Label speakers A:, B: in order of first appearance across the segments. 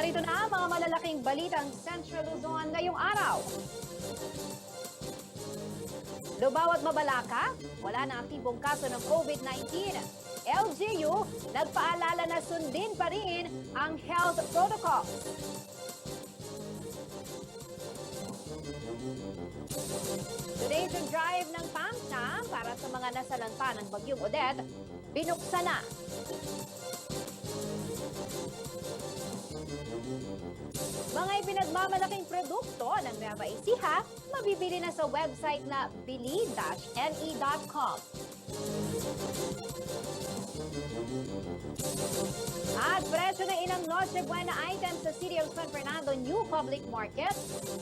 A: Narito na ang mga malalaking balitang Central Luzon ngayong araw. Lubao at Mabalaka, wala na aktibong kaso ng COVID-19. LGU, nagpaalala na sundin pa rin ang health protocol. Donation drive ng PAMSA para sa mga nasalanta ng Bagyong Odette, binuksan na. Mga ipinagmamalaking produkto ng Nueva Ecija, mabibili na sa website na bili-ne.com. At presyo ng ilang Noche Buena items sa City of San Fernando New Public Market,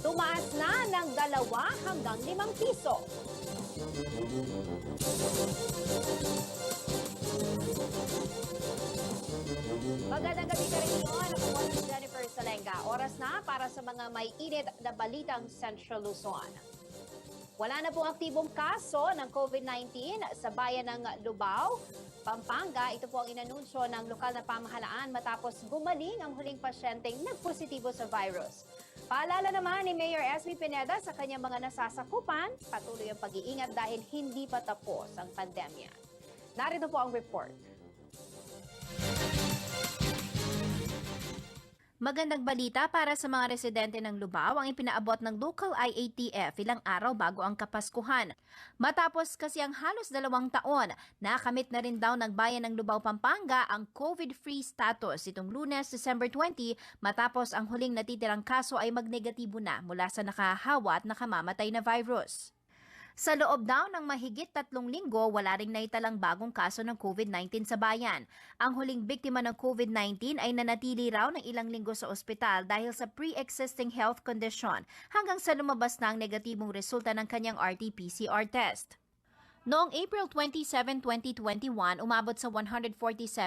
A: tumaas na ng 2 hanggang 5 piso. Magandang gabi ka rin yun. Ako po si Jennifer Salenga. Oras na para sa mga may init na balitang Central Luzon. Wala na pong aktibong kaso ng COVID-19 sa bayan ng Lubao, Pampanga. Ito po ang inanunsyo ng lokal na pamahalaan matapos gumaling ang huling pasyenteng nagpositibo sa virus. Paalala naman ni Mayor Esme Pineda sa kanyang mga nasasakupan, patuloy ang pag-iingat dahil hindi pa tapos ang pandemya. Narito po ang report.
B: Magandang balita para sa mga residente ng Lubao ang ipinaabot ng local IATF ilang araw bago ang Kapaskuhan. Matapos kasi ang halos 2 taon, nakamit na rin daw ng bayan ng Lubao, Pampanga ang COVID-free status itong Lunes, December 20 matapos ang huling natitirang kaso ay magnegatibo na mula sa nakahawa at nakamamatay na virus. Sa loob daw ng mahigit 3 linggo, wala ring naitalang bagong kaso ng COVID-19 sa bayan. Ang huling biktima ng COVID-19 ay nanatili raw ng ilang linggo sa ospital dahil sa pre-existing health condition hanggang sa lumabas na ang negatibong resulta ng kanyang RT-PCR test. Noong April 27, 2021, umabot sa 147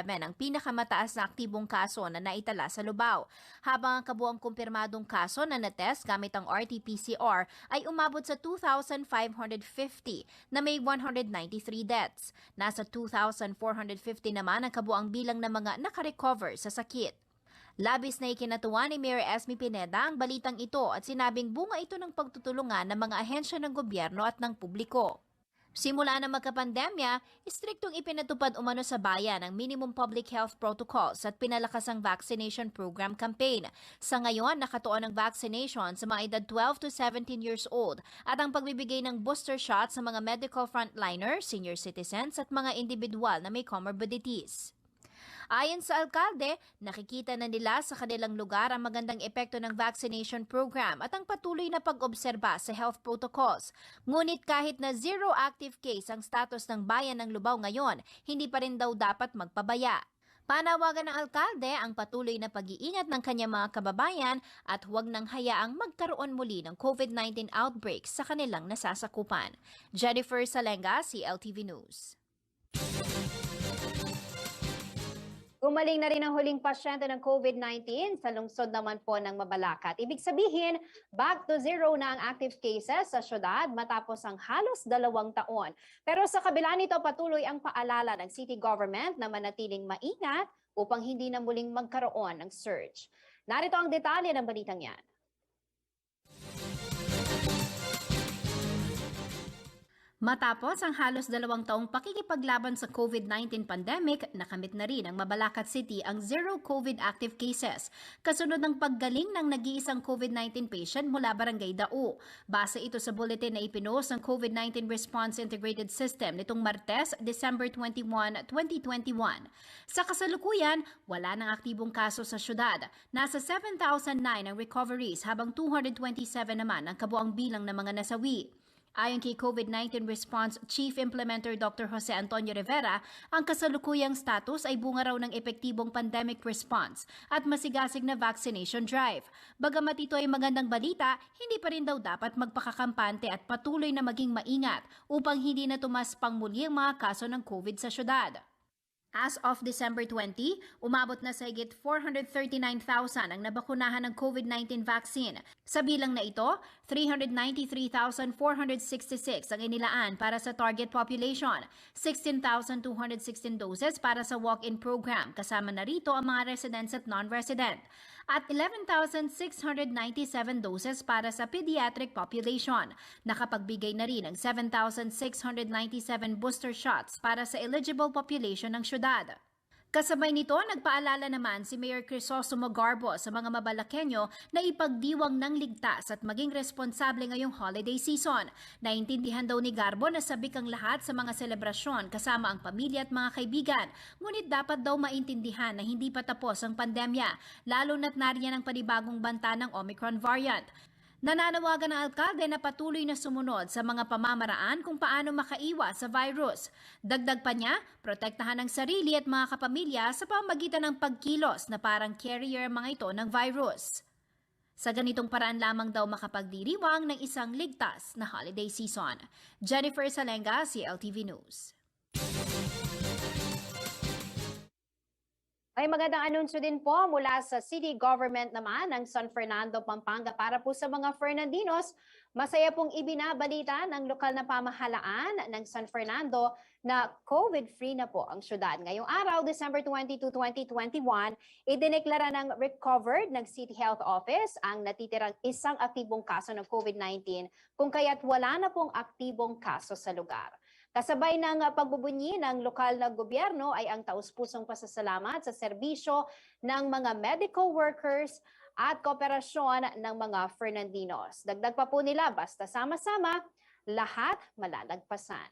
B: ang pinakamataas na aktibong kaso na naitala sa Lubao, habang ang kabuang kumpirmadong kaso na natest gamit ang RT-PCR ay umabot sa 2,550 na may 193 deaths. Nasa 2,450 naman ang kabuang bilang ng mga nakarecover sa sakit. Labis na ikinatuwa ni Mayor Esme Pineda ang balitang ito at sinabing bunga ito ng pagtutulungan ng mga ahensya ng gobyerno at ng publiko. Simula na magkapandemya, istriktong ipinatupad umano sa bayan ang minimum public health protocols at pinalakas ang vaccination program campaign. Sa ngayon, nakatuon ang vaccination sa mga edad 12 to 17 years old at ang pagbibigay ng booster shot sa mga medical frontliners, senior citizens at mga individual na may comorbidities. Ayon sa alkalde, nakikita na nila sa kanilang lugar ang magandang epekto ng vaccination program at ang patuloy na pag-obserba sa health protocols. Ngunit kahit na zero active case ang status ng bayan ng Lubao ngayon, hindi pa rin daw dapat magpabaya. Panawagan ng alkalde ang patuloy na pag-iingat ng kanyang mga kababayan at huwag nang hayaang magkaroon muli ng COVID-19 outbreak sa kanilang nasasakupan. Jennifer Salenga, CLTV News.
A: Gumaling na rin ang huling pasyente ng COVID-19 sa lungsod naman po ng Mabalacat. Ibig sabihin, back to zero na ang active cases sa syudad matapos ang halos 2 taon. Pero sa kabila nito, patuloy ang paalala ng city government na manatiling maingat upang hindi na muling magkaroon ng surge. Narito ang detalye ng balitang yan.
B: Matapos ang halos 2 taong pakikipaglaban sa COVID-19 pandemic, nakamit na rin ng Mabalacat City ang zero COVID active cases, kasunod ng paggaling ng nag-iisang COVID-19 patient mula Barangay Dao. Base ito sa bulletin na ipinost ng COVID-19 Response Integrated System nitong Martes, December 21, 2021. Sa kasalukuyan, wala nang aktibong kaso sa syudad. Nasa 7,009 ang recoveries habang 227 naman ang kabuang bilang ng mga nasawi. Ayon kay COVID-19 Response Chief Implementer Dr. Jose Antonio Rivera, ang kasalukuyang status ay bunga raw ng epektibong pandemic response at masigasig na vaccination drive. Bagamat ito ay magandang balita, hindi pa rin daw dapat magpakakampante at patuloy na maging maingat upang hindi na tumas pang muli ang mga kaso ng COVID sa syudad. As of December 20, umabot na sa higit 439,000 ang nabakunahan ng COVID-19 vaccine. Sa bilang na ito, 393,466 ang inilaan para sa target population, 16,216 doses para sa walk-in program, kasama na rito ang mga residents at non-resident, at 11,697 doses para sa pediatric population. Nakapagbigay na rin ng 7,697 booster shots para sa eligible population ng syudad. Kasabay nito, nagpaalala naman si Mayor Crisostomo Garbo sa mga Mabalakenyo na ipagdiwang ng ligtas at maging responsable ngayong holiday season. Naintindihan daw ni Garbo na sabik ang lahat sa mga selebrasyon kasama ang pamilya at mga kaibigan. Ngunit dapat daw maintindihan na hindi pa tapos ang pandemya, lalo na't nariyan ang panibagong banta ng Omicron variant. Nananawagan ng alkalde na patuloy na sumunod sa mga pamamaraan kung paano makaiwas sa virus. Dagdag pa niya, protektahan ang sarili at mga kapamilya sa pamamagitan ng pagkilos na parang carrier mga ito ng virus. Sa ganitong paraan lamang daw makapagdiriwang ng isang ligtas na holiday season. Jennifer Salenga, CLTV News.
A: May magandang anunsyo din po mula sa city government naman ng San Fernando, Pampanga para po sa mga Fernandinos. Masaya pong ibinabalita ng lokal na pamahalaan ng San Fernando na COVID-free na po ang syudad. Ngayong araw, December 22, 2021, idineklara ng recovered ng City Health Office ang natitirang isang aktibong kaso ng COVID-19 kung kaya't wala na pong aktibong kaso sa lugar. Kasabay ng pagbubunyi ng lokal na gobyerno ay ang taus-pusong pasasalamat sa serbisyo ng mga medical workers at kooperasyon ng mga Fernandinos. Dagdag pa po nila, basta sama-sama, lahat malalagpasan.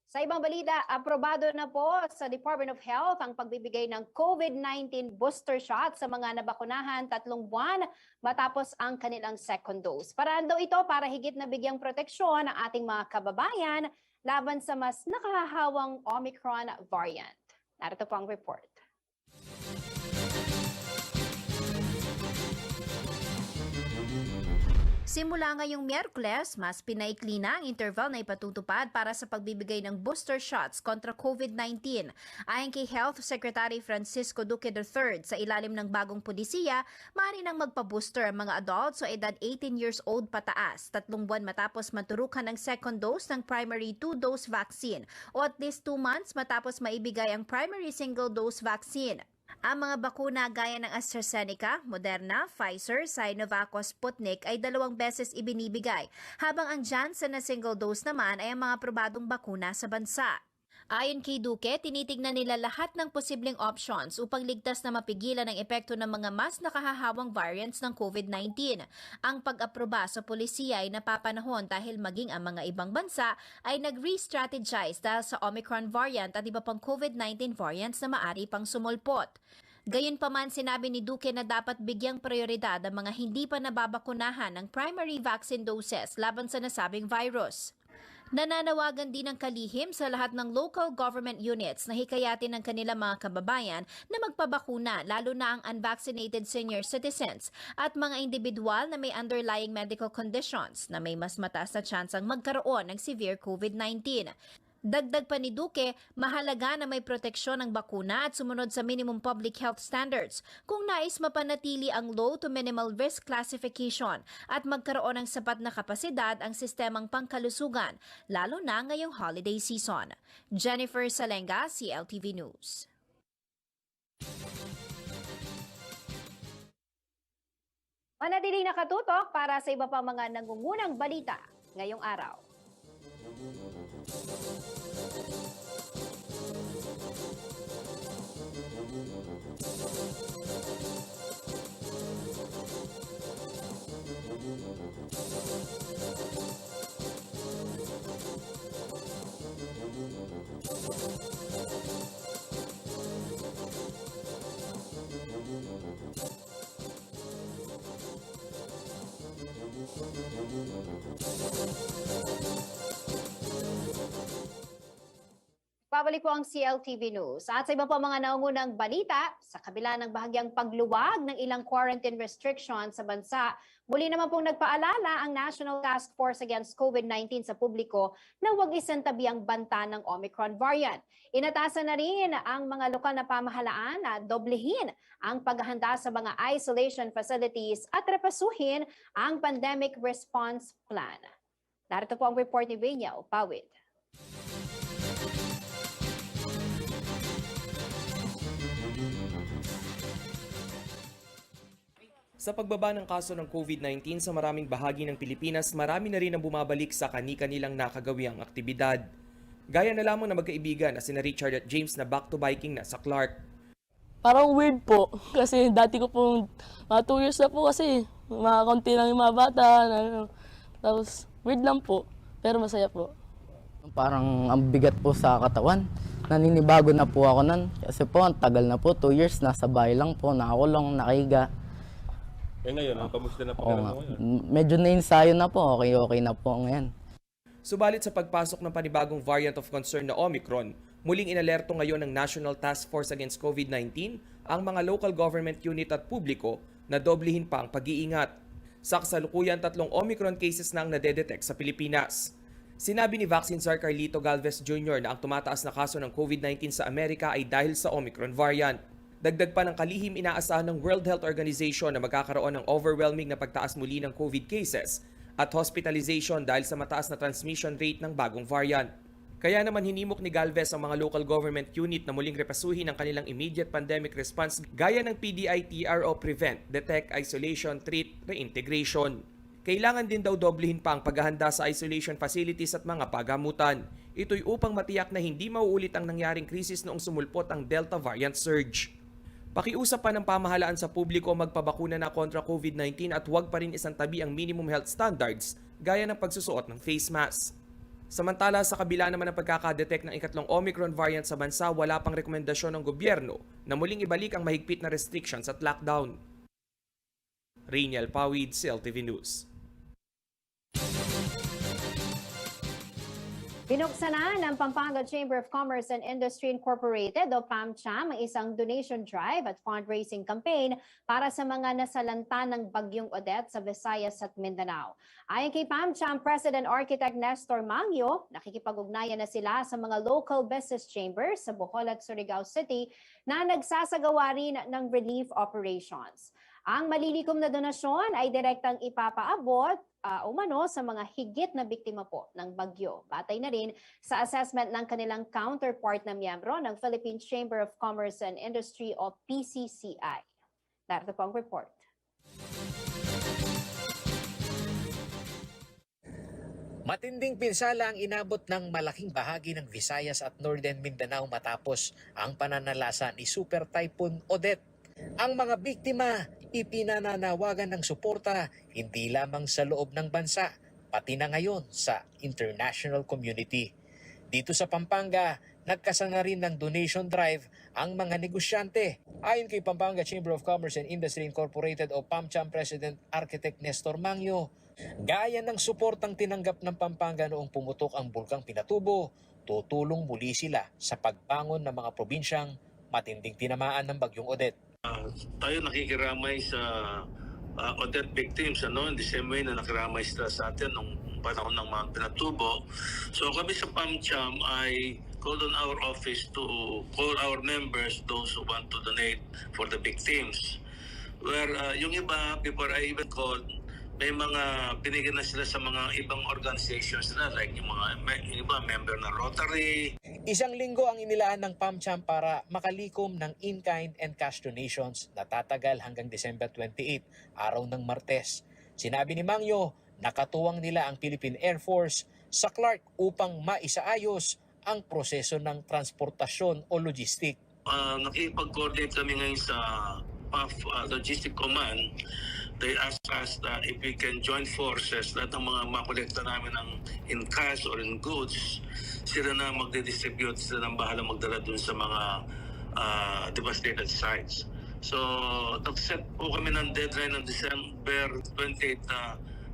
A: Sa ibang balita, aprobado na po sa Department of Health ang pagbibigay ng COVID-19 booster shot sa mga nabakunahan 3 buwan matapos ang kanilang second dose. Paraan daw ito para higit na bigyang proteksyon ang ating mga kababayan laban sa mas nakahahawang Omicron variant. Narito po ang report.
B: Simula ngayong Miyerkules, mas pinaikli na ang interval na ipatutupad para sa pagbibigay ng booster shots kontra COVID-19. Ayon kay Health Secretary Francisco Duque III, sa ilalim ng bagong pulisiya, maaari nang magpa-booster ang mga adults o edad 18 years old pataas, 3 buwan matapos maturukan ng second dose ng primary 2-dose vaccine o at least 2 months matapos maibigay ang primary single-dose vaccine. Ang mga bakuna gaya ng AstraZeneca, Moderna, Pfizer, Sinovac o Sputnik ay 2 beses ibinibigay, habang ang Janssen na single dose naman ay ang mga aprobadong bakuna sa bansa. Ayon kay Duque, tinitignan nila lahat ng posibleng options upang ligtas na mapigilan ang epekto ng mga mas nakahahawang variants ng COVID-19. Ang pag-aproba sa pulisiya ay napapanahon dahil maging ang mga ibang bansa ay nag-re-strategize dahil sa Omicron variant at iba pang COVID-19 variants na maari pang sumulpot. Gayunpaman, sinabi ni Duque na dapat bigyang prioridad ang mga hindi pa nababakunahan ng primary vaccine doses laban sa nasabing virus. Nananawagan din ng kalihim sa lahat ng local government units na hikayatin ng kanilang mga kababayan na magpabakuna, lalo na ang unvaccinated senior citizens at mga individual na may underlying medical conditions na may mas mataas na tsansang magkaroon ng severe COVID-19. Dagdag pa ni Duque, mahalaga na may proteksyon ng bakuna at sumunod sa minimum public health standards kung nais mapanatili ang low to minimal risk classification at magkaroon ng sapat na kapasidad ang sistemang pangkalusugan, lalo na ngayong holiday season. Jennifer Salenga, CLTV News.
A: Manatiling nakatutok para sa iba pang mga nangungunang balita ngayong araw. Nagbabalik po ang CLTV News. At sa iba pa mga naungunang balita, sa kabila ng bahagyang pagluwag ng ilang quarantine restrictions sa bansa, muli naman pong nagpaalala ang National Task Force Against COVID-19 sa publiko na huwag isantabi ang banta ng Omicron variant. Inatasan na rin ang mga lokal na pamahalaan na doblehin ang paghahanda sa mga isolation facilities at repasuhin ang pandemic response plan. Narito po ang report ni Vinyao Pawid.
C: Sa pagbaba ng kaso ng COVID-19 sa maraming bahagi ng Pilipinas, marami na rin ang bumabalik sa kani-kanilang nakagawiang aktibidad. Gaya na lamang na magkaibigan na sina Richard at James na back to biking na sa Clark.
D: Parang weird po kasi dati ko po mga 2 years na po kasi mga konti lang yung mga bata. Tapos weird lang po pero masaya po.
E: Parang ang bigat po sa katawan. Naninibago na po ako nan kasi po ang tagal na po, 2 years nasa bahay lang po, nakakulong, nakahiga.
F: Ngayon, kamusta na pakiramdam mo ngayon?
E: Medyo na-ensayo na po, okay na po ngayon.
C: Subalit sa pagpasok ng panibagong variant of concern na Omicron, muling inalerto ngayon ng National Task Force Against COVID-19 ang mga local government unit at publiko na doblehin pa ang pag-iingat. Sa kasalukuyan, 3 Omicron cases na ang nadedetect sa Pilipinas. Sinabi ni Vaccine Czar Carlito Galvez Jr. na ang tumataas na kaso ng COVID-19 sa Amerika ay dahil sa Omicron variant. Dagdag pa ng kalihim, inaasahan ng World Health Organization na magkakaroon ng overwhelming na pagtaas muli ng COVID cases at hospitalization dahil sa mataas na transmission rate ng bagong variant. Kaya naman hinimok ni Galvez ang mga local government unit na muling repasuhin ang kanilang immediate pandemic response gaya ng PDITRO Prevent, Detect, Isolation, Treat, Reintegration. Kailangan din daw doblehin pa ang paghahanda sa isolation facilities at mga pagamutan. Ito'y upang matiyak na hindi mauulit ang nangyaring krisis noong sumulpot ang Delta variant surge. Pakiusap pa ng pamahalaan sa publiko magpabakuna na kontra COVID-19 at huwag pa rin isantabi ang minimum health standards gaya ng pagsusuot ng face mask. Samantala, sa kabila naman ng pagkakadetect ng ikatlong Omicron variant sa bansa, wala pang rekomendasyon ng gobyerno na muling ibalik ang mahigpit na restrictions at lockdown. Rainiel Pawid, CLTV News.
A: Binuksan na ng Pampanga Chamber of Commerce and Industry Incorporated o PAMCHAM ang isang donation drive at fundraising campaign para sa mga nasalanta ng Bagyong Odette sa Visayas at Mindanao. Ayon kay PAMCHAM President Architect Nestor Mangyo, nakikipag-ugnayan na sila sa mga local business chambers sa Bohol at Surigao City na nagsasagawa rin ng relief operations. Ang malilikom na donasyon ay direktang ipapaabot umano sa mga higit na biktima po ng bagyo. Batay na rin sa assessment ng kanilang counterpart na miyembro ng Philippine Chamber of Commerce and Industry o PCCI. Narito po ang report.
G: Matinding pinsala ang inabot ng malaking bahagi ng Visayas at Northern Mindanao matapos ang pananalasa ni Super Typhoon Odette. Ang mga biktima ipinananawagan ng suporta hindi lamang sa loob ng bansa, pati na ngayon sa international community. Dito sa Pampanga, nagkasana rin ng donation drive ang mga negosyante. Ayon kay Pampanga Chamber of Commerce and Industry Incorporated o PAMCHAM President Architect Nestor Mangyo, gaya ng suportang tinanggap ng Pampanga noong pumutok ang bulkang Pinatubo, tutulong muli sila sa pagbangon ng mga probinsyang matinding tinamaan ng Bagyong Odette.
F: Tayo nakikiramay sa Odette victims, in the same way na nakiramay sila sa atin nung panahon ng mga Pinatubo. So kami sa PAMCHAM ay called on our office to call our members, those who want to donate for the victims. Where yung iba, before I even called, may mga binigyan na sila sa mga ibang organizations na like yung iba member ng Rotary.
G: Isang linggo ang inilaan ng PAMCHAM para makalikom ng in-kind and cash donations na tatagal hanggang December 28, araw ng Martes. Sinabi ni Mangyo, nakatuwang nila ang Philippine Air Force sa Clark upang maisaayos ang proseso ng transportasyon o logistic.
F: Nakipag-coordinate kami ngayon sa PAF Logistic Command. They asked us that if we can join forces, lahat ng mga makolekta namin ng in cash or in goods, sila na magdidistribute, sila na bahala magdala dun sa mga devastated sites. So, nag-set po kami ng deadline ng December 28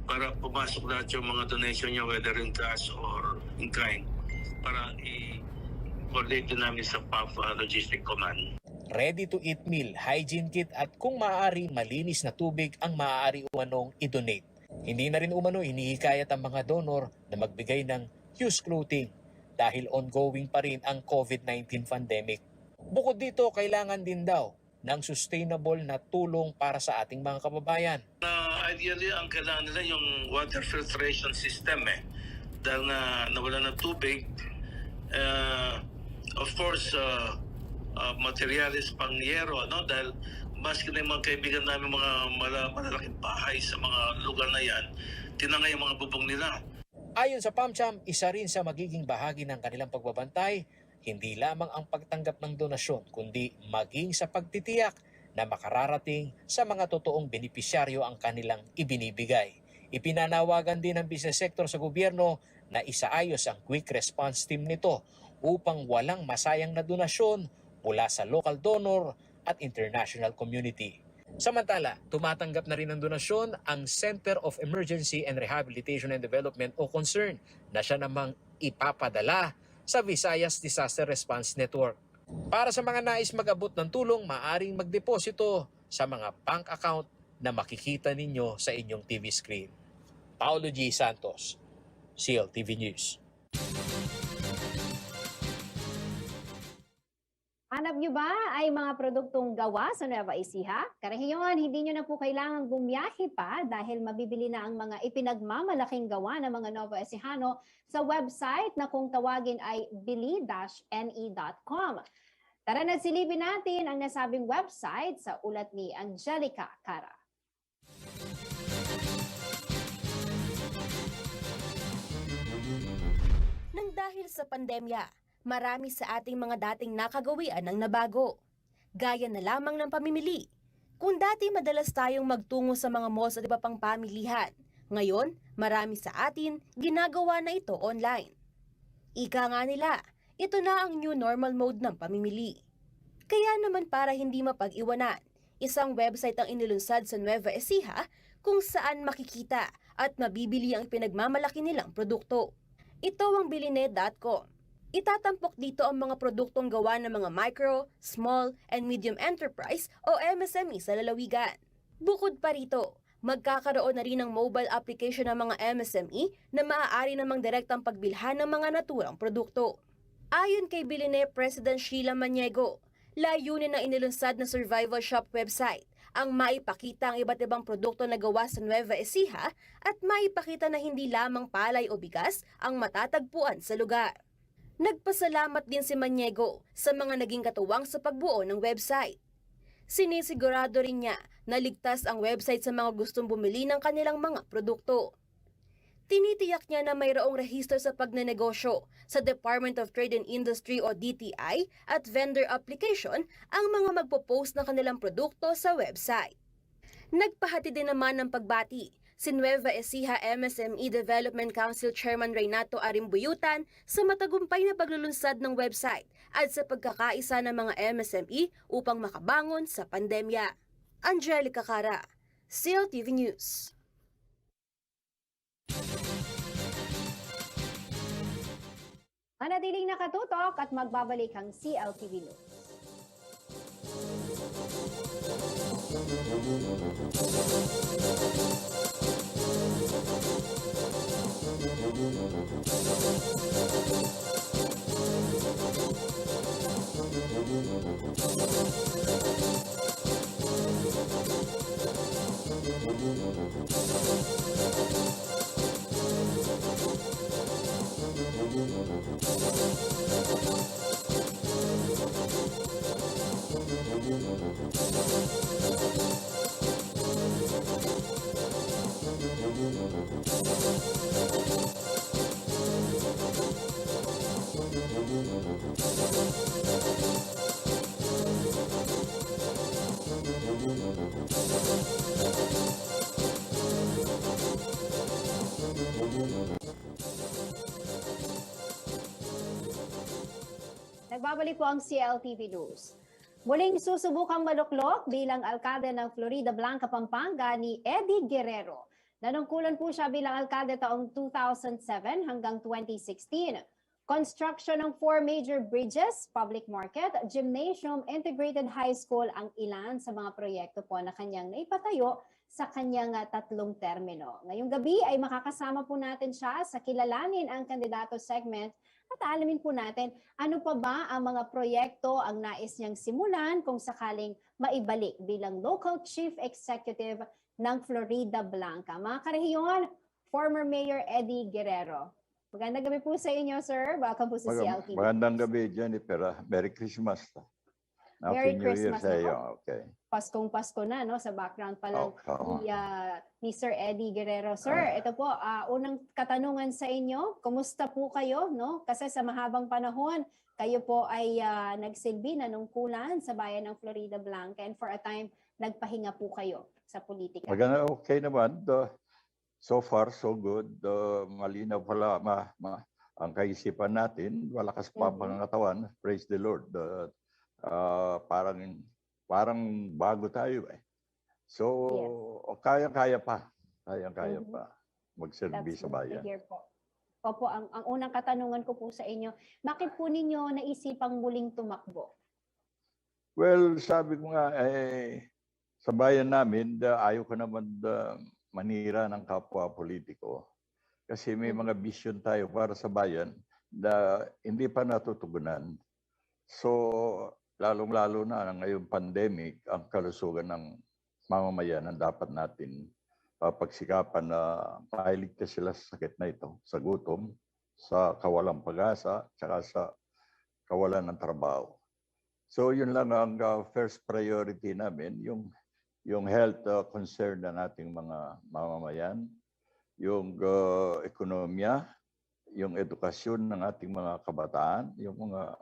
F: para pumasok lahat yung mga donation nyo, whether in cash or in kind, para coordinate din namin sa PAF Logistic Command.
G: Ready-to-eat meal, hygiene kit at kung maaari malinis na tubig ang maaari umanong i-donate. Hindi na rin umano hinihikayat ang mga donor na magbigay ng used clothing dahil ongoing pa rin ang COVID-19 pandemic. Bukod dito, kailangan din daw ng sustainable na tulong para sa ating mga kababayan.
F: Ideally, ang kailangan nila yung water filtration system dahil na nawala ng tubig. Of course, materialis pang yero, dahil maski na yung mga kaibigan namin mga malalaking bahay sa mga lugar na yan, tinangay yung mga bubong nila.
G: Ayon sa PAMCHAM, isa rin sa magiging bahagi ng kanilang pagbabantay, hindi lamang ang pagtanggap ng donasyon, kundi maging sa pagtitiyak na makararating sa mga totoong benepisyaryo ang kanilang ibinibigay. Ipinanawagan din ng business sector sa gobyerno na isaayos ang quick response team nito upang walang masayang na donasyon mula sa local donor at international community. Samantala, tumatanggap na rin ng donasyon ang Center of Emergency and Rehabilitation and Development o CONCERN na siya namang ipapadala sa Visayas Disaster Response Network. Para sa mga nais mag-abot ng tulong, maaring magdeposito sa mga bank account na makikita ninyo sa inyong TV screen. Paulo G. Santos, CLTV News.
A: Hanap nyo ba ay mga produktong gawa sa Nueva Ecija? Karaniwan, hindi nyo na po kailangang bumiyahe pa dahil mabibili na ang mga ipinagmamalaking gawa ng mga Nueva Ecijano sa website na kung tawagin ay bili-ne.com. Tara na silipin natin ang nasabing website sa ulat ni Angelica Cara.
H: Nang dahil sa pandemya, marami sa ating mga dating nakagawian ang nabago. Gaya na lamang ng pamimili. Kung dati madalas tayong magtungo sa mga malls at iba pang pamilihan, ngayon marami sa atin ginagawa na ito online. Ika nga nila, ito na ang new normal mode ng pamimili. Kaya naman para hindi mapag-iwanan, isang website ang inilunsad sa Nueva Ecija kung saan makikita at mabibili ang pinagmamalaki nilang produkto. Ito ang biline.com. Itatampok dito ang mga produktong gawa ng mga micro, small, and medium enterprise o MSME sa lalawigan. Bukod pa rito, magkakaroon na rin ng mobile application ng mga MSME na maaari namang direktang pagbilhan ng mga naturang produkto. Ayon kay Biline President Sheila Maniego, layunin ng inilunsad na survival shop website ang maipakita ang iba't ibang produkto na gawa sa Nueva Ecija at maipakita na hindi lamang palay o bigas ang matatagpuan sa lugar. Nagpasalamat din si Maniego sa mga naging katuwang sa pagbuo ng website. Sinisigurado rin niya na ligtas ang website sa mga gustong bumili ng kanilang mga produkto. Tinitiyak niya na mayroong rehistro sa pagnenegosyo sa Department of Trade and Industry o DTI at vendor application ang mga magpo-post ng kanilang produkto sa website. Nagpahati din naman ng pagbati si Nueva Ecija MSME Development Council Chairman Renato Arimbuyutan sa matagumpay na paglulunsad ng website at sa pagkakaisa ng mga MSME upang makabangon sa pandemya. Angelica Cara, CLTV News.
A: Manatiling nakatutok at magbabalik ang CLTV News. Nagbabalik po ang CLTV News. Muling susubukang maluklok bilang alkalde ng Florida Blanca, Pampanga ni Eddie Guerrero. Nanungkulan po siya bilang alkalde taong 2007 hanggang 2016. Construction ng 4 major bridges, public market, gymnasium, integrated high school ang ilan sa mga proyekto po na kanyang naipatayo sa kanyang 3 termino. Ngayong gabi ay makakasama po natin siya sa Kilalanin ang Kandidato segment at alamin po natin ano pa ba ang mga proyekto ang nais niyang simulan kung sakaling maibalik bilang local chief executive ng Florida Blanca. Mga karehiyon, former Mayor Eddie Guerrero. Magandang gabi po sa inyo, sir. Welcome po sa CLTV.
I: Magandang gabi, Jennifer. Merry Christmas.
A: Merry
I: Happy New Year
A: Christmas
I: sa
A: na
I: iyo.
A: po.
I: Okay.
A: Paskong Pasko na, no? Sa background pa lang
I: Oo.
A: ni Sir Eddie Guerrero. Sir, ito po, unang katanungan sa inyo. Kumusta po kayo, no? Kasi sa mahabang panahon, kayo po ay nagsilbi nanungkulan sa bayan ng Florida Blanca and for a time, nagpahinga po kayo sa politika.
I: Maganda, okay naman. So far, so good. Malinaw pala ang kaisipan natin. Malakas pa ang pangangatawan. Praise the Lord. Parang bago tayo eh. So, kaya-kaya pa. Kaya-kaya pa magsilbi
A: That's
I: sa
A: good to
I: bayan.
A: hear po. Opo, ang unang katanungan ko po sa inyo, bakit po ninyo naisipang muling tumakbo?
I: Well, sabi ko nga, sa bayan namin, ayaw ko naman manira ng kapwa politiko. Kasi may mga vision tayo para sa bayan na hindi pa natutugunan. So, lalong-lalo na ngayong pandemic, ang kalusugan ng mamamayan ang dapat natin pagsikapan na mailigtas sila sa sakit na ito, sa gutom, sa kawalang pag-asa, tsaka sa kawalan ng trabaho. So yun lang ang first priority namin, yung health concern na nating mga mamamayan, yung ekonomiya, yung edukasyon ng ating mga kabataan, yung mga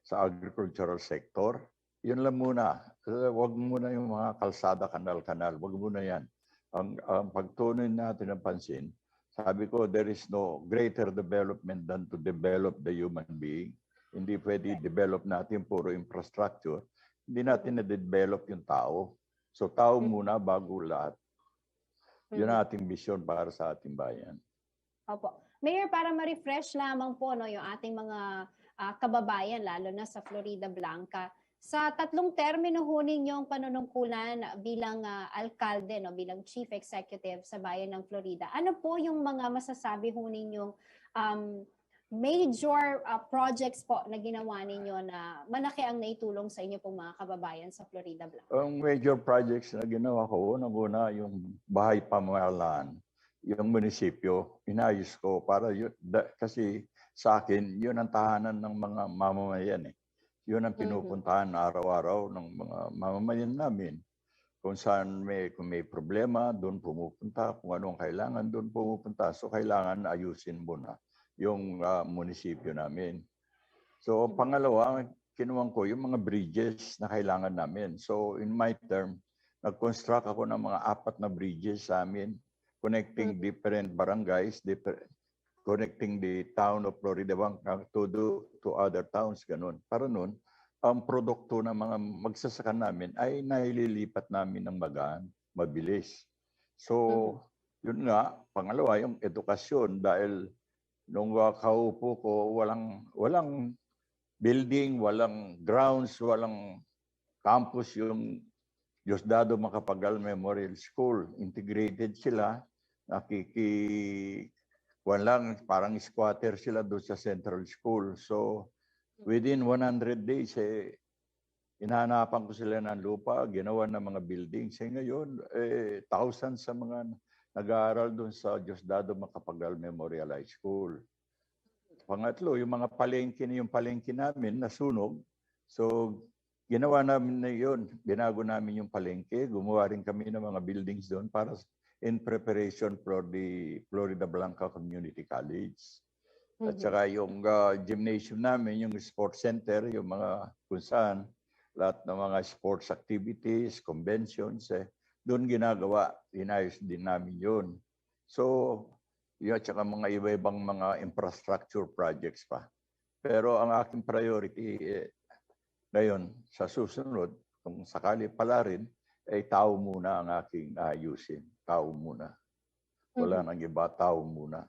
I: sa agricultural sector. Yun lang muna. Huwag muna yung mga kalsada, kanal-kanal. Huwag muna yan. Ang pagtunoy natin ng pansin, sabi ko, there is no greater development than to develop the human being. Hindi pwede develop natin puro infrastructure. Hindi natin na-develop yung tao. So tao muna bago lahat. Yun ang ating vision para sa ating bayan.
A: Opo. Mayor, para ma-refresh lamang po no, yung ating mga kababayan, lalo na sa Florida Blanca, sa 3 termino ho ninyong panunungkulan bilang alkalde, no, bilang chief executive sa bayan ng Florida, ano po yung mga masasabi ho ninyong major projects po na ginawa ninyo na malaki ang naitulong sa inyo pong mga kababayan sa Florida Blanca?
I: Ang major projects na ginawa ko, unang-una yung bahay pamahalaan, yung munisipyo, inayos ko para kasi sa akin, yun ang tahanan ng mga mamamayan eh. Yun ang pinupuntahan araw-araw ng mga mamamayan namin. Kung saan kung may problema, doon pumupunta. Kung anong kailangan, doon pumupunta. So kailangan ayusin muna yung munisipyo namin. So pangalawa, kinuha ko yung mga bridges na kailangan namin. So in my term, nag-construct ako ng mga 4 na bridges sa amin, connecting different barangays, connecting the town of Florida Blanca to other towns, ganun. Para nun, ang produkto ng mga magsasaka namin ay naililipat namin ng magaan, mabilis. So, yun nga, pangalawa, yung edukasyon dahil nung kaupo ko, walang building, walang grounds, walang campus yung Diosdado Macapagal Memorial School. Integrated sila, walang parang squatter sila doon sa Central School. So, within 100 days, hinahanapan ko sila ng lupa, ginawa ng mga buildings. Ngayon, thousands sa mga nag-aaral doon sa Diosdado Macapagal Memorial High School. Pangatlo, yung mga palengke namin nasunog. So, ginawa namin na yun. Binago namin yung palengke. Gumawa rin kami ng mga buildings doon para in preparation for the Florida Blanca Community College. At saka yung gymnasium namin, yung sports center, yung mga kung saan, lahat ng mga sports activities, conventions, doon ginagawa, inayos din namin yun. So, yun, at saka mga iba-ibang mga infrastructure projects pa. Pero ang aking priority ngayon, sa susunod, kung sakali pala rin, ay tao muna ang aking ayusin. Tao muna. Wala nang iba, tao muna.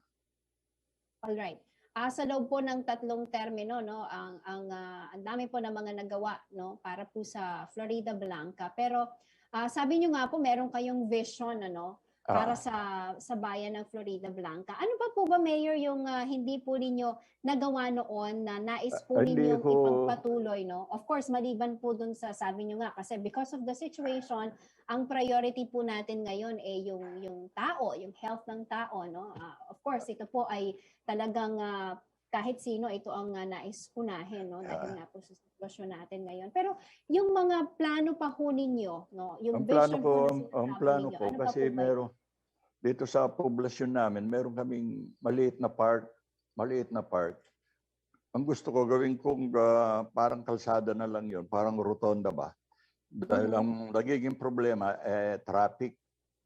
A: All right. sa loob po ng 3 termino, no, ang dami po ng mga nagawa, no, para po sa Florida Blanca. Pero sabi niyo nga po meron kayong vision, ano, para sa bayan ng Florida Blanca. Ano pa po ba, Mayor, yung hindi po ninyo nagawa noon na nais po
I: Hindi
A: ninyong
I: ko-
A: ipagpatuloy, no? Of course, maliban po dun sa sabi niyo nga, kasi because of the situation, ang priority po natin ngayon yung tao, yung health ng tao, no? Of course, ito po ay talagang kahit sino ito ang nais unahin, no, dahil nga po sa sitwasyon natin ngayon. Pero yung mga plano pa ho ninyo, no, yung
I: Ang plano
A: vision
I: ko,
A: po na
I: ang
A: sinasabi
I: plano
A: ninyo,
I: ko
A: ano pa
I: kasi
A: po ba yun?
I: meron dito sa poblasyon namin, meron kaming maliit na park. Ang gusto ko gawin kong parang kalsada na lang 'yon, parang rotonda ba? Dahil ang nagiging problema traffic.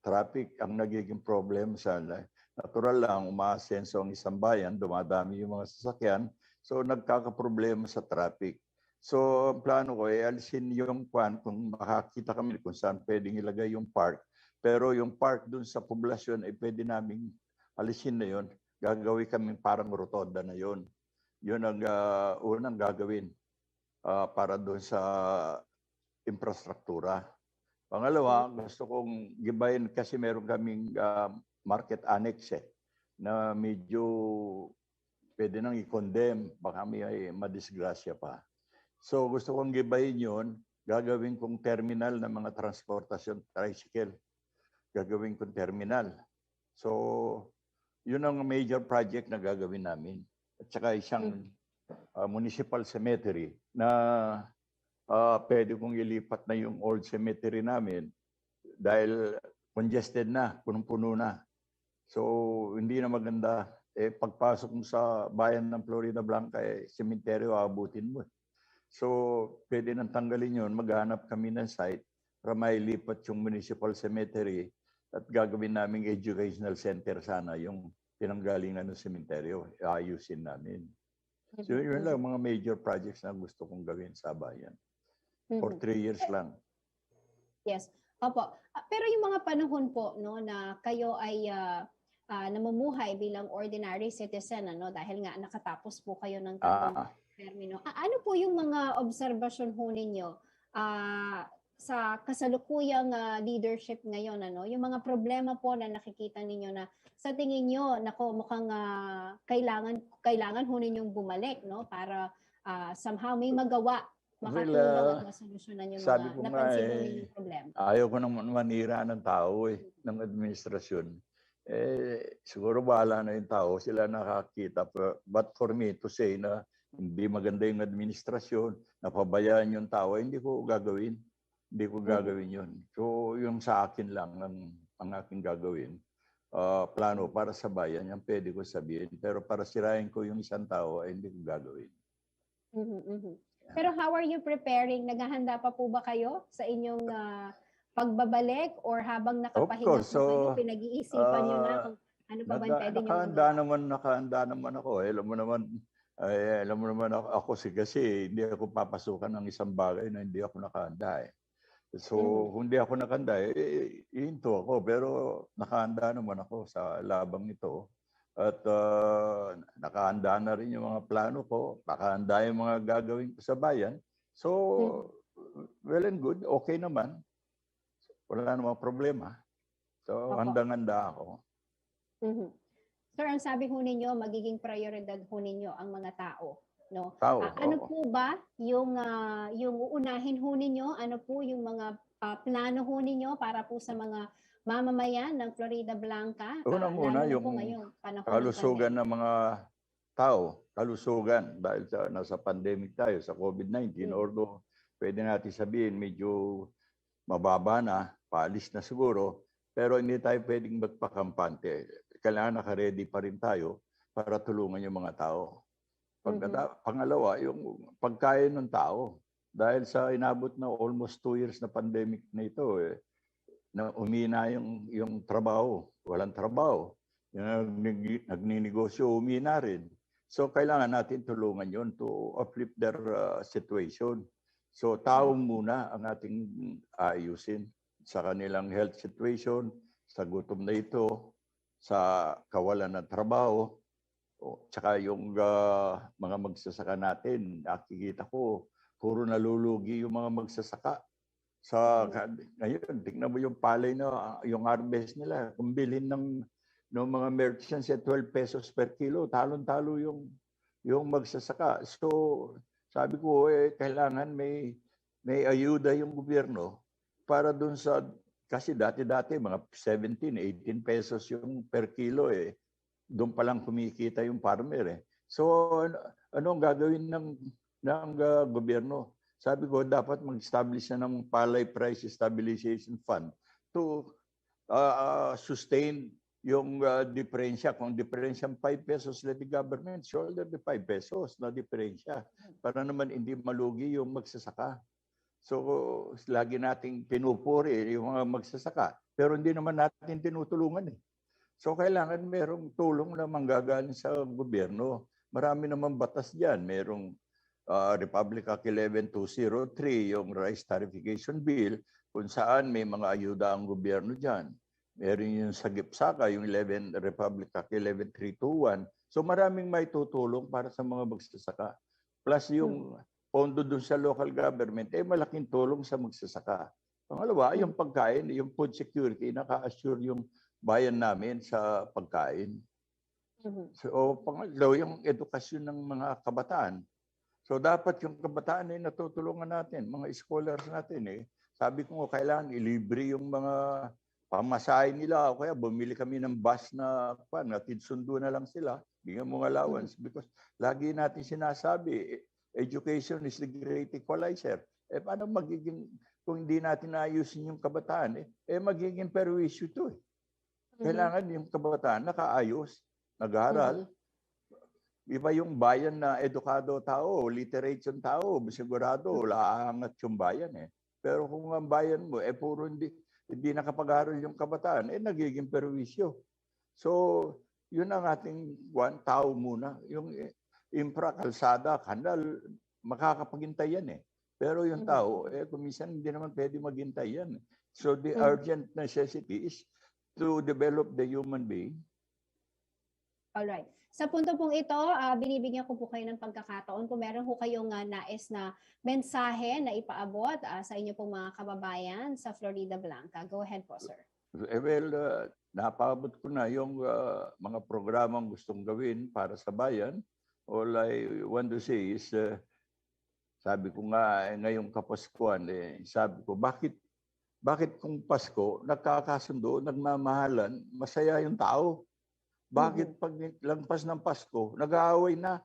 I: Traffic ang nagiging problem sa natural lang umaasenso ang isang bayan, dumadami yung mga sasakyan, so nagkakaproblema sa traffic. So ang plano ko alisin yung kung makakita kami kung saan pwedeng ilagay yung park. Pero yung park dun sa poblasyon ay pwede naming alisin na yon. Gagawin kami parang rotonda na yon. Yun ang unang gagawin para doon sa infrastruktura. Pangalawa, gusto kong gibayin kasi meron kaming market annex na medyo pwede nang i-condemn, baka may madisgrasya pa. So gusto kong gibayin yun, gagawin kong terminal ng mga transportasyon tricycle. Gagawin kong terminal. So yun ang major project na gagawin namin. At saka isang municipal cemetery na pwede kong ilipat na yung old cemetery namin dahil congested na, punong-puno na. So hindi na maganda. Pagpasok mo sa bayan ng Florida Blanca, cemetery aabutin mo. So pwede nang tanggalin yun, maghanap kami ng site para mailipat yung municipal cemetery at gagawin naming educational center sana yung pinanggalingan ng sementeryo, ayusin namin. So yun lang mga major projects na gusto kong gawin sa bayan. For 3 years lang.
A: Yes. Opo. Pero yung mga panahon po, no, na kayo ay namumuhay bilang ordinary citizen, ano, dahil nga nakatapos po kayo ng 3 termino. Ano po yung mga obserbasyon ho ninyo sa kasalukuyang leadership ngayon, ano? Yung mga problema po na nakikita ninyo na sa tingin nyo, nako, mukhang kailangan ho ninyong bumalik, no, para somehow may magawa, makatulong at masolusyonan yung
I: sabi
A: mga
I: ko nga,
A: napansin mo ninyong problema.
I: ayaw ko naman manira ng tao ng administrasyon. Siguro bahala na yung tao, sila nakakita. But for me to say na hindi maganda yung administrasyon, napabayaan yung tao, hindi ko gagawin. Hindi ko gagawin yun. So yung sa akin lang ang aking gagawin. Plano para sa bayan, yan pwede ko sabihin. Pero para sirain ko yung isang tao, ay hindi ko gagawin.
A: Pero how are you preparing? Naghahanda pa po ba kayo sa inyong pagbabalik or habang nakapahinga
I: Of course.
A: po kayo, pinag-iisipan nyo na kung ano pa ba pwede nyo
I: Nakahanda naman ako. Alam mo naman ako kasi hindi ako papasukan ng isang bagay na hindi ako nakahanda. So kung hindi ako nakahanda, ihinto ako. Pero nakahanda naman ako sa labang ito. At nakahanda na rin yung mga plano ko, nakahanda yung mga gagawin ko sa bayan. So, well and good, okay naman. Wala namang problema. So, handang-handa ako.
A: Sir, ang sabi ho ninyo, magiging prioridad ho ninyo ang mga tao. No?
I: oo.
A: Ano po ba yung uunahin ho ninyo? Ano po yung mga plano ho ninyo para po sa mga mamamayan ng Florida Blanca?
I: Unang-una, yung kalusugan ng mga tao. Kalusugan dahil nasa pandemic tayo, sa COVID-19. Although pwede natin sabihin medyo mababa na, paalis na siguro. Pero hindi tayo pwedeng magpakampante. Kailangan naka-ready pa rin tayo para tulungan yung mga tao. Pangalawa, yung pagkain ng tao. Dahil sa inabot na almost 2 years na pandemic na ito, na umina yung trabaho, walang trabaho. Yung nagninegosyo, umina rin. So kailangan natin tulungan yon to uplift their situation. So tao muna ang ating ayusin sa kanilang health situation, sa gutom na ito, sa kawalan ng trabaho, Tsaka yung mga magsasaka natin, nakikita ko, puro nalulugi yung mga magsasaka. Ngayon, tingnan mo yung palay na yung harvest nila. Kung bilhin ng mga merchants at 12 pesos per kilo, talon-talo yung magsasaka. So, sabi ko, kailangan may ayuda yung gobyerno para dun sa, kasi dati-dati, mga 17, 18 pesos yung per kilo doon pa lang kumikita yung farmer So, ano ang gagawin ng gobyerno? Sabi ko, dapat mag-establish na ng Palay Price Stabilization Fund to sustain yung diferensya. Kung diferensya 5 pesos, let the government shoulder the 5 pesos na diferensya para naman hindi malugi yung magsasaka. So, lagi nating pinupuri yung mga magsasaka, pero hindi naman natin tinutulungan So, kailangan merong tulong na manggagaling sa gobyerno. Marami naman batas dyan. Merong Republic Act 11203, yung Rice Tarification Bill, kung saan may mga ayuda ang gobyerno dyan. Meron yung sa GIPSACA, yung Republic Act 11321. So maraming may tutulong para sa mga magsasaka. Plus yung pondo dun sa local government, malaking tulong sa magsasaka. Pangalawa, yung pagkain, yung food security, naka-assure yung bayan namin sa pagkain. So pangatlo, yung edukasyon ng mga kabataan. So dapat yung kabataan natutulungan natin, mga scholars natin Sabi ko kailangan ilibre yung mga pamasahe nila o kaya bumili kami ng bus na natid-sundo na lang sila, bigyan mo ng allowance because lagi natin sinasabi education is the great equalizer. Paano magiging kung hindi natin ayusin yung kabataan magiging perwisyo to Kailangan yung kabataan nakaayos, nag-aaral. Iba yung bayan na edukado tao, literate yung tao, sigurado, laangat yung bayan Pero kung ang bayan mo, puro hindi nakapag-aral yung kabataan, nagiging perwisyo. So, yun ang ating tao muna. Yung infra, kalsada, kanal, makakapagintay yan Pero yung tao, kuminsan hindi naman pwede maghintay yan. So, the urgent necessity is to develop the human being.
A: Alright. Sa punto pong ito, binibigyan ko po kayo ng pagkakataon kung meron po kayong nais na mensahe na ipaabot sa inyo pong mga kababayan sa Florida Blanca. Go ahead po, sir.
I: Napaabot ko na yung mga programang gustong gawin para sa bayan. All I want to say is, sabi ko nga ngayong Kapaskuhan, sabi ko, bakit kung Pasko, nagkakasundo, nagmamahalan, masaya yung tao? Bakit pag lampas ng Pasko, nag-aaway na?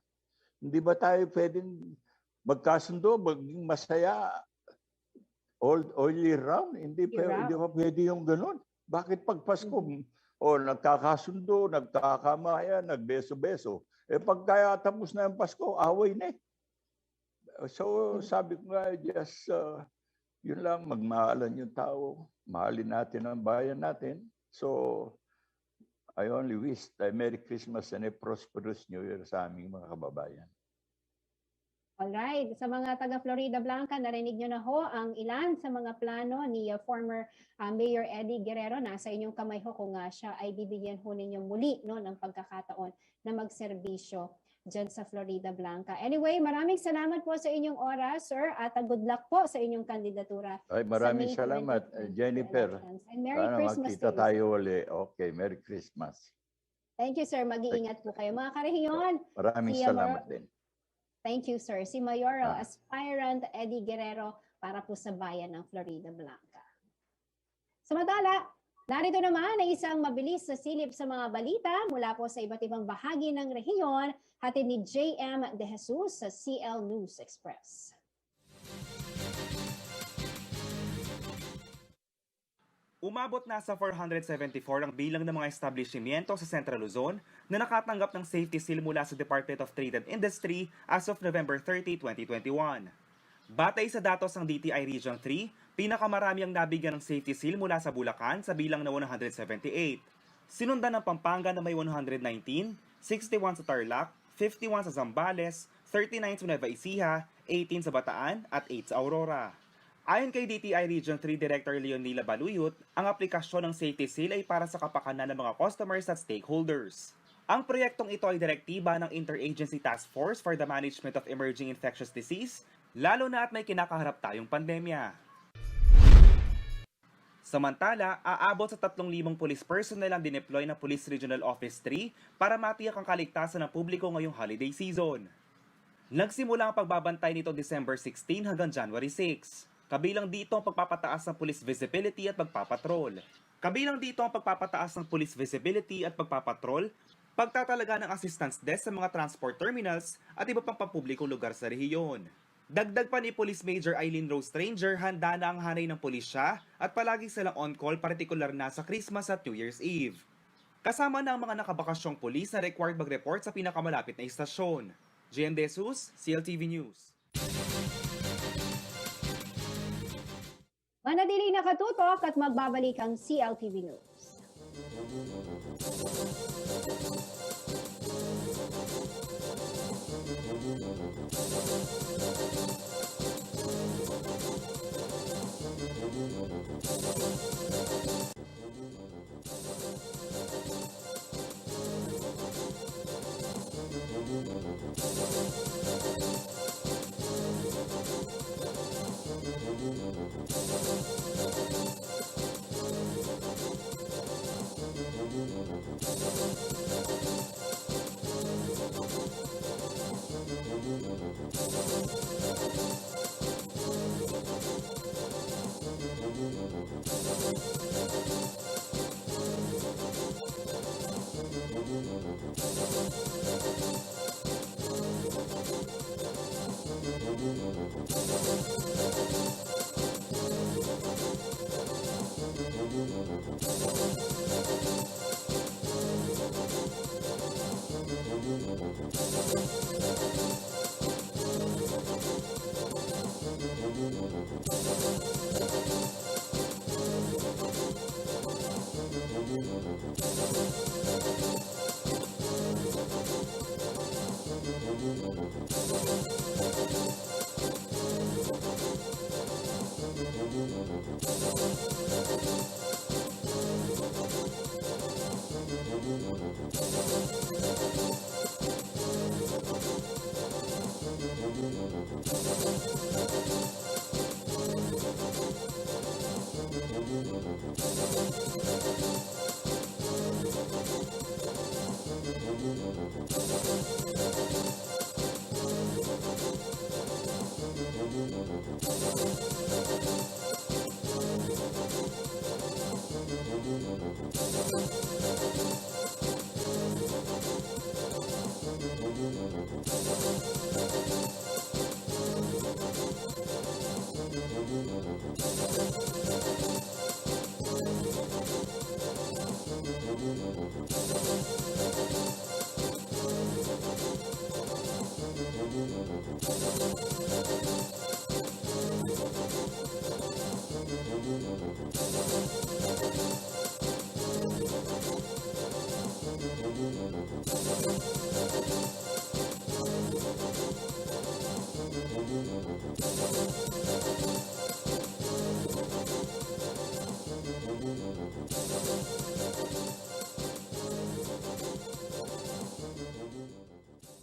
I: Hindi ba tayo pwedeng magkasundo, maging masaya all year round? Hindi ba pwede yung ganun? Bakit pag Pasko, nagkakasundo, nagkakamayan, nagbeso-beso? Pag tapos na yung Pasko, away na So sabi ko nga, just yun lang, magmahalan yung tao, mahalin natin ang bayan natin. So, I only wish a Merry Christmas and a prosperous New Year sa aming mga kababayan.
A: Alright. Sa mga taga Florida Blanca, narinig nyo na ho ang ilan sa mga plano ni former Mayor Eddie Guerrero. Nasa inyong kamay ho kung siya ay bibigyan ho ninyong muli ng pagkakataon na magserbisyo dyan sa Florida Blanca. Anyway, maraming salamat po sa inyong oras, sir, at good luck po sa inyong kandidatura.
I: Maraming salamat, Jennifer.
A: And Merry
I: Sana
A: Christmas
I: magkita
A: to you,
I: tayo uli. Okay, Merry Christmas.
A: Thank you, sir. Mag-iingat po kayo. Mga karehiyon,
I: Maraming salamat din.
A: thank you, sir. Si Mayoral Aspirant Eddie Guerrero para po sa bayan ng Florida Blanca. Samantala, narito naman ay isang mabilis na silip sa mga balita mula po sa iba't ibang bahagi ng rehiyon, hatid ni JM De Jesus sa CL News Express.
J: Umabot na sa 474 ang bilang ng mga establishmento sa Central Luzon na nakatanggap ng safety seal mula sa Department of Trade and Industry as of November 30, 2021. Batay sa datos ng DTI Region 3, pinakamarami ang nabigyan ng safety seal mula sa Bulacan sa bilang na 178. Sinundan ng Pampanga na may 119, 61 sa Tarlac, 51 sa Zambales, 39 sa Nueva Ecija, 18 sa Bataan at 8 sa Aurora. Ayon kay DTI Region 3 Director Leonila Baluyot, ang aplikasyon ng safety seal ay para sa kapakanan ng mga customers at stakeholders. Ang proyektong ito ay direktiba ng Interagency Task Force for the Management of Emerging Infectious Disease, lalo na at may kinakaharap tayong pandemya. Samantala, aabot sa 3,000 police personnel ang dineploy ng Police Regional Office 3 para matiyak ang kaligtasan ng publiko ngayong holiday season. Nagsimula ang pagbabantay nito December 16 hanggang January 6. Kabilang dito ang pagpapataas ng police visibility at pagpapatrol. Pagtatalaga ng assistance desk sa mga transport terminals at iba pang pampublikong lugar sa rehiyon. Dagdag pa ni Police Major Eileen Rose Stranger, handa na ang hanay ng pulisya at palagi silang on-call, partikular na sa Christmas at New Year's Eve. Kasama na ang mga nakabakasyong pulis na required mag-report sa pinakamalapit na istasyon. JM De Jesus, CLTV News.
A: Manatiling nakatutok at magbabalik ang CLTV News.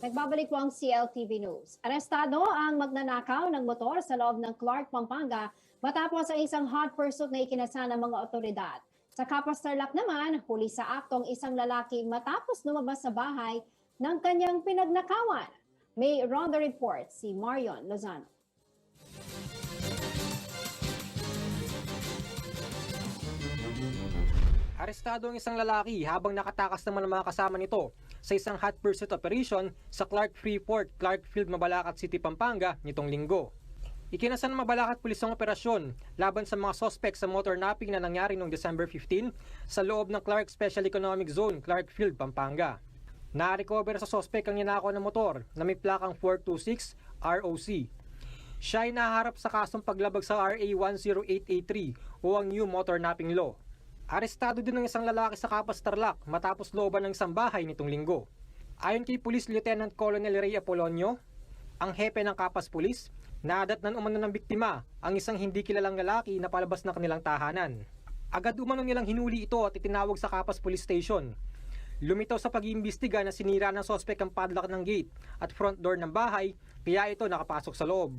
A: Nagbabalik po ang CLTV News. Arestado ang magnanakaw ng motor sa loob ng Clark, Pampanga matapos ang isang hot pursuit na ikinasa ng mga otoridad. Sa Capas Tarlac naman, huli sa aktong isang lalaki matapos lumabas sa bahay ng kanyang pinagnakawan. May round the report si Marion Lozano.
K: Arestado ang isang lalaki habang nakatakas naman ang mga kasama nito sa isang hot pursuit operation sa Clark Freeport, Clarkfield, Mabalacat City, Pampanga nitong linggo. Ikinasa ng Mabalacat Pulis ang operasyon laban sa mga suspect sa motor napping na nangyari noong December 15 sa loob ng Clark Special Economic Zone, Clarkfield, Pampanga. Na-recover sa suspect ang ninakaw ng motor na may plakang 426 ROC. Siya ay naharap sa kasong paglabag sa RA 10883 o ang New Motor Napping Law. Arestado din ng isang lalaki sa Capas Tarlac matapos looban ng isang bahay nitong linggo. Ayon kay Police Lieutenant Colonel Ray Apolonio, ang hepe ng Capas Police, nadatnan umano ng biktima ang isang hindi kilalang lalaki na palabas ng kanilang tahanan. Agad umano nilang hinuli ito at itinawag sa Capas Police Station. Lumitaw sa pag-iimbestiga na sinira ng sospek ang padlock ng gate at front door ng bahay, kaya ito nakapasok sa loob.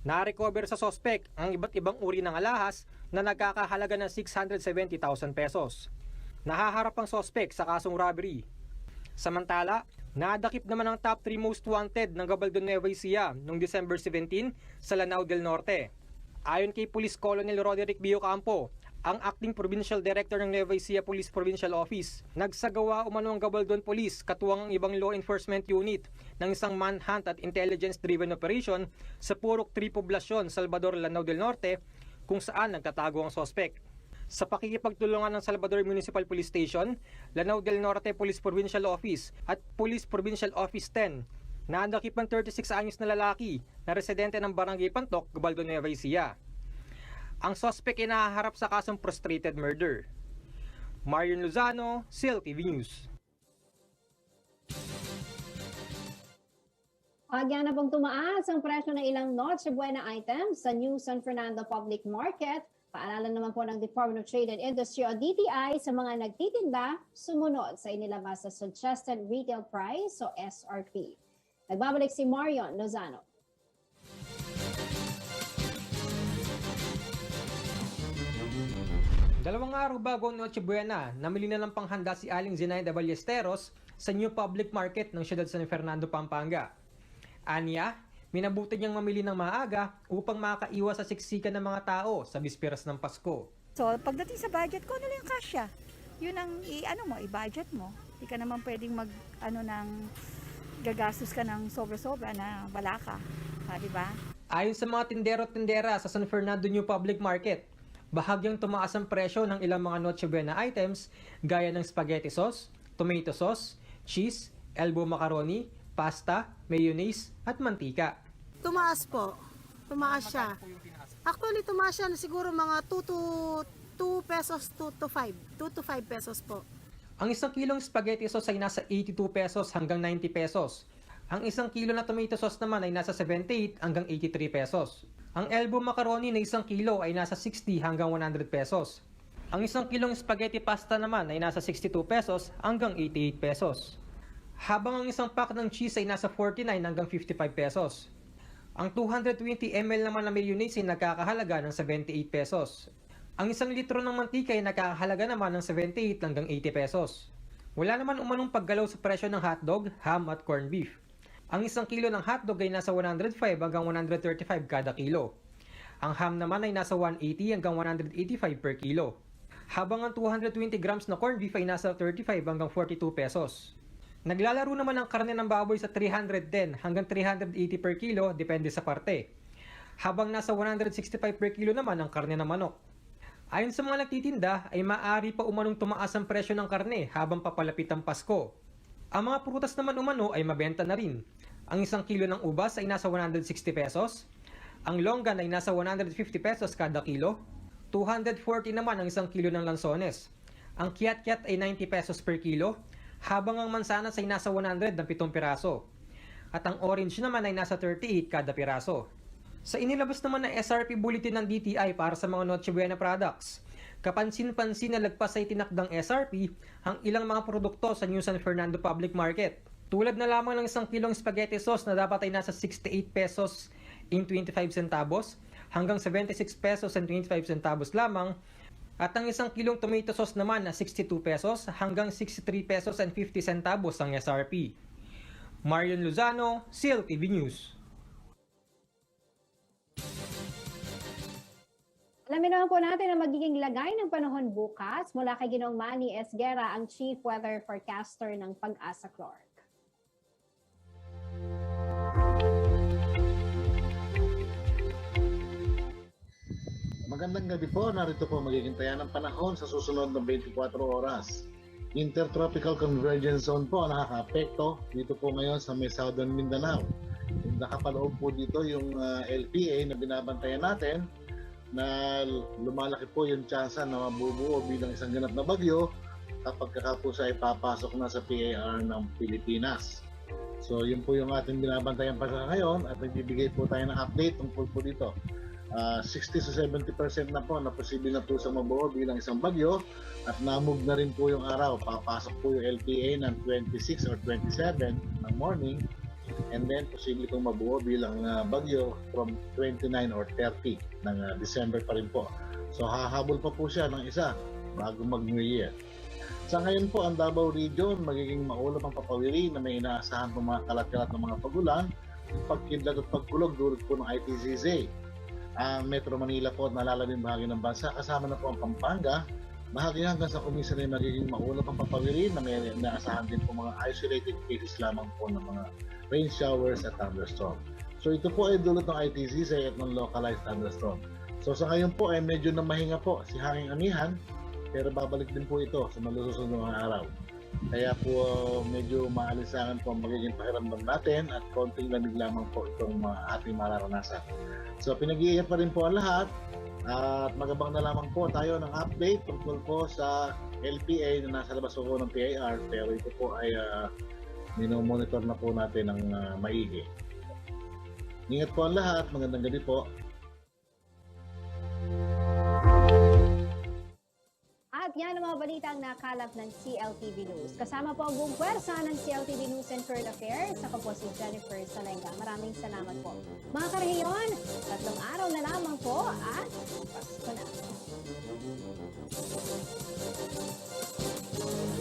K: Na-recover sa sospek ang iba't ibang uri ng alahas na nagkakahalaga ng 670,000 pesos. Nahaharap ang sospek sa kasong robbery. Samantala, nadakip naman ang top 3 most wanted ng Gabaldon Nueva Ecija noong December 17 sa Lanao del Norte. Ayon kay Police Colonel Roderick Biocampo, ang acting provincial director ng Nueva Ecija Police Provincial Office, nagsagawa umano ang Gabaldon Police katuwang ang ibang law enforcement unit ng isang manhunt at intelligence-driven operation sa Purok 3 Poblasyon, Salvador, Lanao del Norte, kung saan nagtatago ang sospek. Sa pakikipagtulungan ng Salvador Municipal Police Station, Lanao del Norte Police Provincial Office at Police Provincial Office 10, nadakip ang 36 anyos na lalaki na residente ng Barangay Pantok, Gabaldon, Nueva Ecija. Ang suspect ay nahaharap sa kasong frustrated murder. Marion Lozano, SEAL TV News.
A: Agya na pong tumaas ang presyo ng ilang Noche Buena items sa New San Fernando Public Market. Paalala naman po ng Department of Trade and Industry o DTI sa mga nagtitinda sumunod sa inilabas sa Suggested Retail Price o SRP. Nagbabalik si Marion Lozano.
K: Dalawang araw bago ang Noche Buena, namili na ng panghanda si Aling Zenaida Ballesteros sa New Public Market ng siyudad San Fernando, Pampanga. Anya, minabuti niyang mamili ng maaga upang makaiwas sa siksikan ng mga tao sa bisperas ng Pasko.
L: So, pagdating sa budget ko, ano lang yung kasya? Yun ang i-budget mo. Hindi ka naman pwedeng gagastos ka ng sobra-sobra na wala ka. Diba?
K: Ayon sa mga tindero-tindera sa San Fernando New Public Market, bahagyang tumaas ang presyo ng ilang mga Noche Buena items gaya ng spaghetti sauce, tomato sauce, cheese, elbow macaroni, pasta, mayonnaise, at mantika.
M: Tumaas po. Tumaas siya. Actually, tumaas siya na siguro mga 2 to 2 pesos, 2 to 5. 2 to 5 pesos po.
K: Ang isang kilong spaghetti sauce ay nasa 82 pesos hanggang 90 pesos. Ang isang kilo na tomato sauce naman ay nasa 78 hanggang 83 pesos. Ang elbow macaroni na isang kilo ay nasa 60 hanggang 100 pesos. Ang isang kilong spaghetti pasta naman ay nasa 62 pesos hanggang 88 pesos. Habang ang isang pack ng cheese ay nasa 49 hanggang 55 pesos. Ang 220 ml naman na mayonnaise ay nagkakahalaga ng 78 pesos. Ang isang litro ng mantika ay nagkakahalaga naman ng 78 hanggang 80 pesos. Wala naman umanong paggalaw sa presyo ng hotdog, ham at corned beef. Ang isang kilo ng hotdog ay nasa 105 hanggang 135 kada kilo. Ang ham naman ay nasa 180 hanggang 185 per kilo. Habang ang 220 grams na corned beef ay nasa 35 hanggang 42 pesos. Naglalaro naman ang karne ng baboy sa 310 hanggang 380 per kilo depende sa parte. Habang nasa 165 per kilo naman ang karne ng manok. Ayon sa mga nagtitinda ay maaari pa umanong tumaas ang presyo ng karne habang papalapit ang Pasko. Ang mga prutas naman umano ay mabenta na rin. Ang isang kilo ng ubas ay nasa 160 pesos. Ang longgan ay nasa 150 pesos kada kilo. 240 naman ang isang kilo ng lansones. Ang kiat-kiat ay 90 pesos per kilo. Habang ang mansanas ay nasa 100 ng 7 piraso. At ang orange naman ay nasa 38 kada piraso. Sa inilabas naman na SRP bulletin ng DTI para sa mga Noche Buena products, kapansin-pansin na lagpas ay tinakdang SRP ang ilang mga produkto sa New San Fernando Public Market. Tulad na lamang ng isang kilong spaghetti sauce na dapat ay nasa 68 pesos in 25 centavos hanggang 76 pesos and 25 centavos lamang. At ang isang kilong tomato sauce naman na 62 pesos hanggang 63 pesos and 50 centavos ang SRP. Marion Lozano, SEAL TV News.
A: Alamin naman po natin ang magiging lagay ng panahon bukas mula kay Ginoong Manny Esguera, ang Chief Weather Forecaster ng Pag-asa Clark.
N: Magandang gabi po, narito po magiging taya ng panahon sa susunod na 24 oras. Intertropical Convergence Zone po ang nakaka-apekto dito po ngayon sa may Southern Mindanao. Nakapaloob po dito yung LPA na binabantayan natin na lumalaki po yung tsansa na mabubuo bilang isang ganap na bagyo kapag po siya ipapasok na sa PAR ng Pilipinas. So yun po yung ating binabantayan pa sa ngayon at nagbibigay po tayo ng update tungkol po dito. 60 to 70% na po na posible na po sa mabuo bilang isang bagyo at namove na rin po yung araw. Papasok po yung LPA ng 26 or 27 ng morning and then posible pong mabuo bilang bagyo from 29 or 30 ng December pa rin po. So hahabol pa po siya ng isa bago mag-New Year. Sa ngayon po, ang Davao Region magiging maulap ang papawiri na may inaasahan po mga kalat-kalat ng mga pagulan, pagkidlat at pagkulog dulot po ng ITCZ. Ang Metro Manila po at nalalabing bahagi ng bansa, kasama na po ang Pampanga, bahagi hanggang sa Comisan ay magiging maulap ang papawiri na may inaasahan din po mga isolated cases lamang po ng mga rain showers at thunderstorm. So ito po ay dulot ng ITCZ at ng localized thunderstorm. So sa ngayon po ay medyo na mahinga po si hanging amihan, pero babalik din po ito sa malususunod ng araw. Kaya po medyo maalisangan po ang magiging pakiramdam natin at konting lamig lamang po itong ating mararanasan. So pinag-iingat pa rin po ang lahat at magabang na lamang po tayo ng update tungkol po sa LPA na nasa labas po ng PIR, pero ito po ay minomonitor na po natin ng maigi. Ingat po ang lahat, magandang gabi po.
A: At yan ang mga balitang nakalap ng CLTV News. Kasama po ang buong pwersa ng CLTV News and Current Affairs. Ako po si Jennifer Salenga. Maraming salamat po. Mga karehiyon, 3 araw na lamang po at Pasko na.